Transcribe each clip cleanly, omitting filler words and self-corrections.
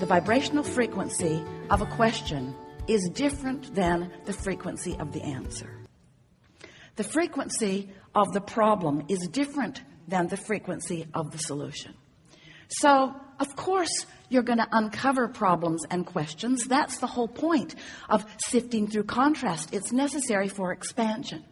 vibrational frequency of a question is different than the frequency of the answer. The frequency of the problem is different than the frequency of the solution. So, of course, you're going to uncover problems and questions. That's the whole point of sifting through contrast. It's necessary for expansion.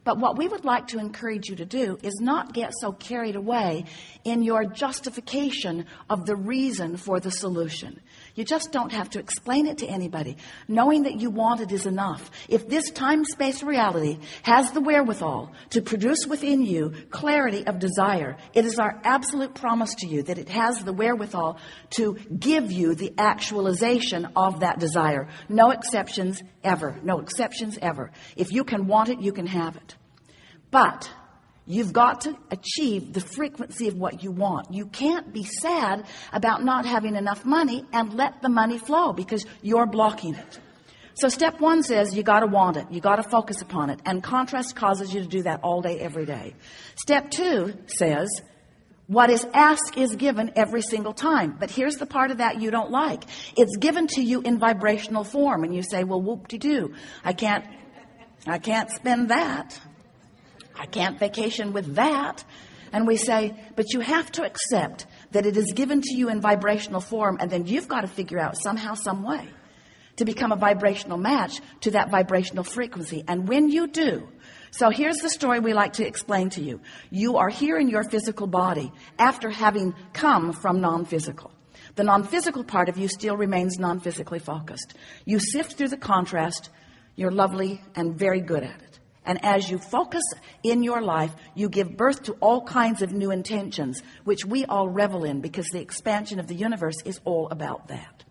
But what we would like to encourage you to do is not get so carried away in your justification of the reason for the solution. You just don't have to explain it to anybody. Knowing that you want it is enough. If this time-space reality has the wherewithal to produce within you clarity of desire, it is our absolute promise to you that it has the wherewithal to give you the actualization of that desire. No exceptions ever. No exceptions ever. If you can want it, you can have it. But you've got to achieve the frequency of what you want. You can't be sad about not having enough money and let the money flow because you're blocking it. So step 1 says you got to want it. You got to focus upon it. And contrast causes you to do that all day, every day. Step 2 says what is asked is given every single time. But here's the part of that you don't like. It's given to you in vibrational form. And you say, well, whoop-de-doo. I can't spend that. I can't vacation with that. And we say, but you have to accept that it is given to you in vibrational form, and then you've got to figure out somehow, some way to become a vibrational match to that vibrational frequency. And when you do, so here's the story we like to explain to you. You are here in your physical body after having come from non-physical. The non-physical part of you still remains non-physically focused. You sift through the contrast. You're lovely and very good at it. And as you focus in your life, you give birth to all kinds of new intentions, which we all revel in because the expansion of the universe is all about that.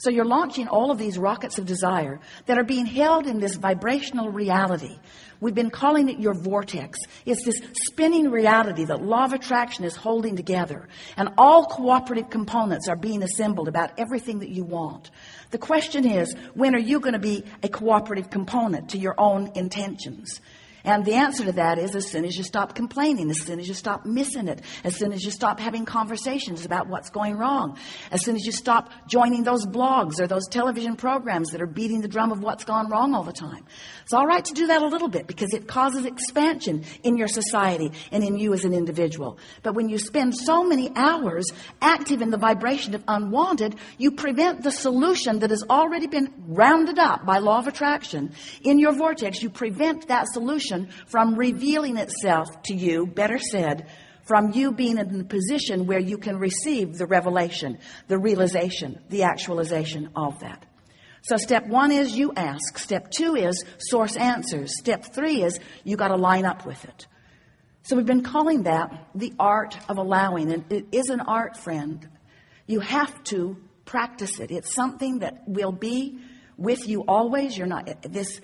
So you're launching all of these rockets of desire that are being held in this vibrational reality. We've been calling it your vortex. It's this spinning reality that law of attraction is holding together. And all cooperative components are being assembled about everything that you want. The question is, when are you going to be a cooperative component to your own intentions? And the answer to that is as soon as you stop complaining, as soon as you stop missing it, as soon as you stop having conversations about what's going wrong, as soon as you stop joining those blogs or those television programs that are beating the drum of what's gone wrong all the time. It's all right to do that a little bit because it causes expansion in your society and in you as an individual. But when you spend so many hours active in the vibration of unwanted, you prevent the solution that has already been rounded up by law of attraction in your vortex. You prevent that solution from revealing itself to you, better said, from you being in a position where you can receive the revelation, the realization, the actualization of that. So step 1 is you ask. Step 2 is source answers. Step 3 is you got to line up with it. So we've been calling that the art of allowing. And it is an art, friend. You have to practice it. It's something that will be with you always. You're not this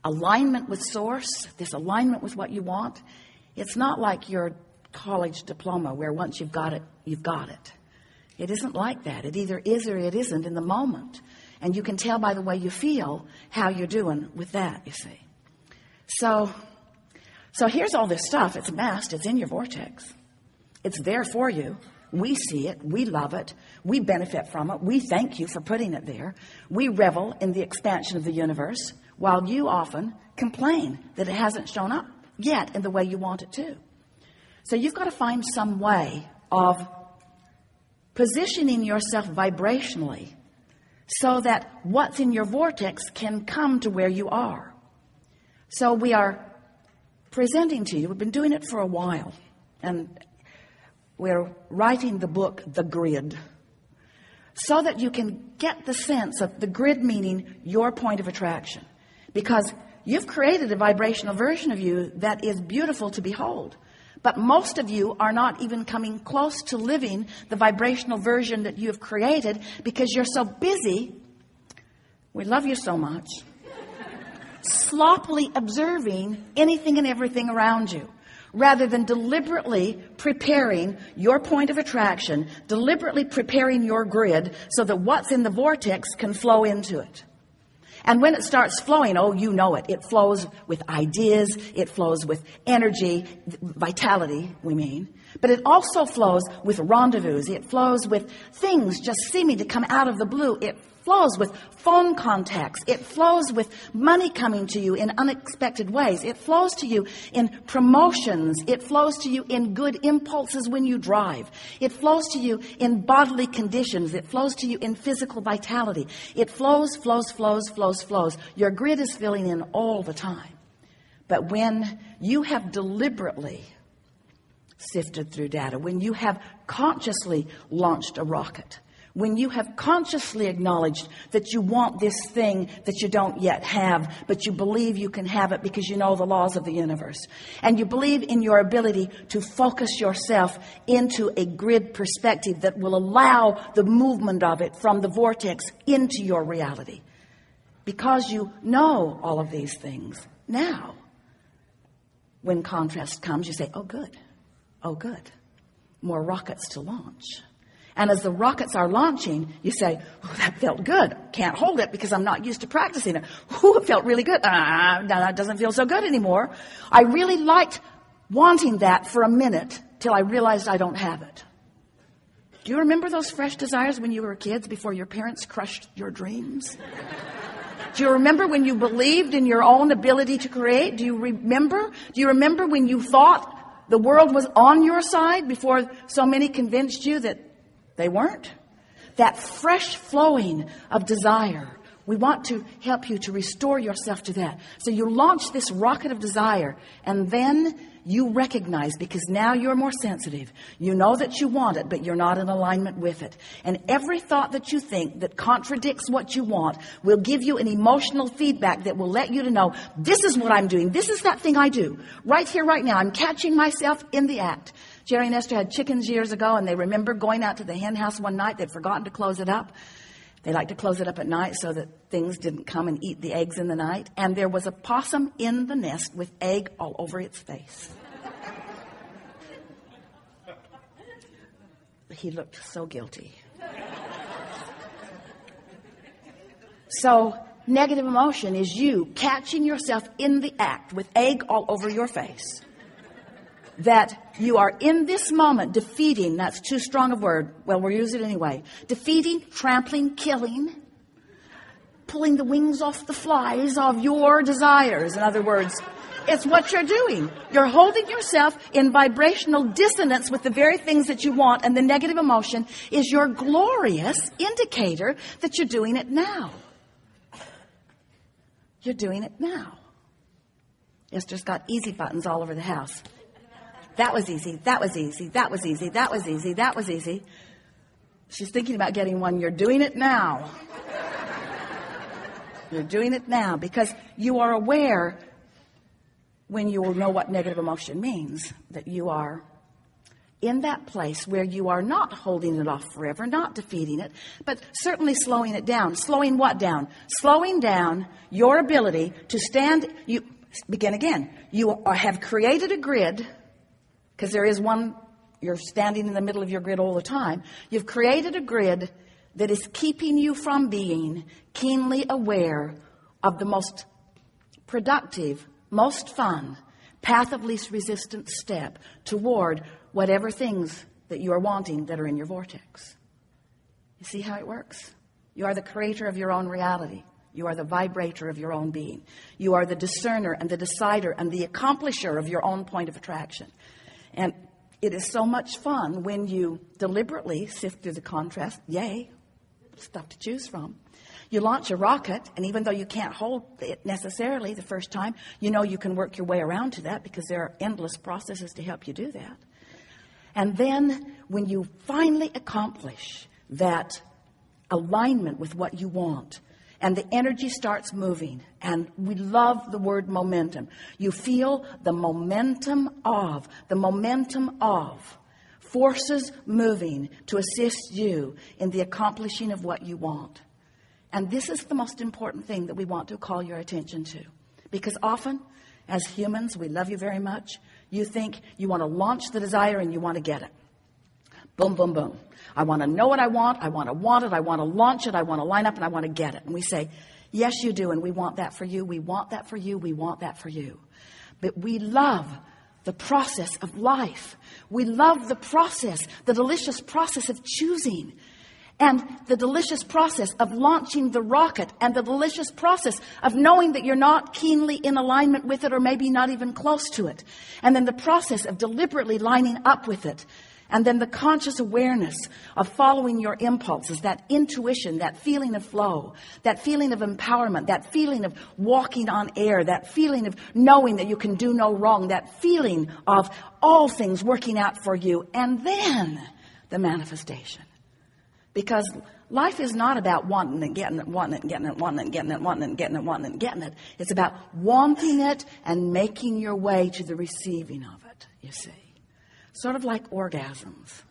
alignment with source, this alignment with what you want. It's not like your college diploma where once you've got it, you've got it. It isn't like that. It either is or it isn't in the moment. And you can tell by the way you feel how you're doing with that, you see. So here's all this stuff. It's amassed. It's in your vortex. It's there for you. We see it. We love it. We benefit from it. We thank you for putting it there. We revel in the expansion of the universe, while you often complain that it hasn't shown up yet in the way you want it to. So you've got to find some way of positioning yourself vibrationally so that what's in your vortex can come to where you are. So we are presenting to you, we've been doing it for a while, and we're writing the book, The Grid, so that you can get the sense of the grid meaning your point of attraction. Because you've created a vibrational version of you that is beautiful to behold. But most of you are not even coming close to living the vibrational version that you have created because you're so busy, we love you so much, sloppily observing anything and everything around you, rather than deliberately preparing your point of attraction, deliberately preparing your grid so that what's in the vortex can flow into it. And when it starts flowing, oh, you know it. It flows with ideas. It flows with energy, vitality, we mean. But it also flows with rendezvous. It flows with things just seeming to come out of the blue. It flows with phone contacts. It flows with money coming to you in unexpected ways. It flows to you in promotions. It flows to you in good impulses when you drive. It flows to you in bodily conditions. It flows to you in physical vitality. It flows. Your grid is filling in all the time. But when you have deliberately sifted through data, when you have consciously launched a rocket, when you have consciously acknowledged that you want this thing that you don't yet have, but you believe you can have it because you know the laws of the universe, and you believe in your ability to focus yourself into a grid perspective that will allow the movement of it from the vortex into your reality, because you know all of these things now, when contrast comes, you say, oh good, more rockets to launch. And as the rockets are launching, you say, oh, that felt good. Can't hold it because I'm not used to practicing it. Oh, it felt really good. That doesn't feel so good anymore. I really liked wanting that for a minute till I realized I don't have it. Do you remember those fresh desires when you were kids before your parents crushed your dreams? Do you remember when you believed in your own ability to create? Do you remember when you thought the world was on your side before so many convinced you that they weren't? That fresh flowing of desire. We want to help you to restore yourself to that. So you launch this rocket of desire, and then you recognize, because now you're more sensitive. You know that you want it, but you're not in alignment with it. And every thought that you think that contradicts what you want will give you an emotional feedback that will let you to know, this is what I'm doing. This is that thing I do. Right here, right now. I'm catching myself in the act. Jerry and Esther had chickens years ago, and they remember going out to the hen house one night. They'd forgotten to close it up. They like to close it up at night so that things didn't come and eat the eggs in the night. And there was a possum in the nest with egg all over its face. He looked so guilty. So negative emotion is you catching yourself in the act with egg all over your face. That you are in this moment defeating, that's too strong a word, well, we'll use it anyway, defeating, trampling, killing, pulling the wings off the flies of your desires. In other words, it's what you're doing. You're holding yourself in vibrational dissonance with the very things that you want, and the negative emotion is your glorious indicator that you're doing it now. You're doing it now. Esther's got easy buttons all over the house. That was easy. That was easy. That was easy. That was easy. That was easy. She's thinking about getting one. You're doing it now. You're doing it now because you are aware when you will know what negative emotion means, that you are in that place where you are not holding it off forever, not defeating it, but certainly slowing it down. Slowing what down? Slowing down your ability to stand. You begin again. You have created a grid. Because there is one, you're standing in the middle of your grid all the time. You've created a grid that is keeping you from being keenly aware of the most productive, most fun, path of least resistance step toward whatever things that you are wanting that are in your vortex. You see how it works? You are the creator of your own reality. You are the vibrator of your own being. You are the discerner and the decider and the accomplisher of your own point of attraction. And it is so much fun when you deliberately sift through the contrast. Yay, stuff to choose from. You launch a rocket, and even though you can't hold it necessarily the first time, you know you can work your way around to that because there are endless processes to help you do that. And then when you finally accomplish that alignment with what you want, and the energy starts moving, and we love the word momentum. You feel the momentum of forces moving to assist you in the accomplishing of what you want. And this is the most important thing that we want to call your attention to. Because often, as humans, we love you very much. You think you want to launch the desire and you want to get it. Boom, boom, boom. I want to know what I want. I want to want it. I want to launch it. I want to line up and I want to get it. And we say, Yes, you do. And we want that for you. We want that for you. We want that for you. But we love the process of life. We love the process, the delicious process of choosing, and the delicious process of launching the rocket, and the delicious process of knowing that you're not keenly in alignment with it, or maybe not even close to it. And then the process of deliberately lining up with it. And then the conscious awareness of following your impulses, that intuition, that feeling of flow, that feeling of empowerment, that feeling of walking on air, that feeling of knowing that you can do no wrong, that feeling of all things working out for you. And then the manifestation. Because life is not about wanting and getting it, wanting it and getting it, wanting it and getting it, wanting it and getting it, wanting it and getting it. It's about wanting it and making your way to the receiving of it, you see. Sort of like orgasms.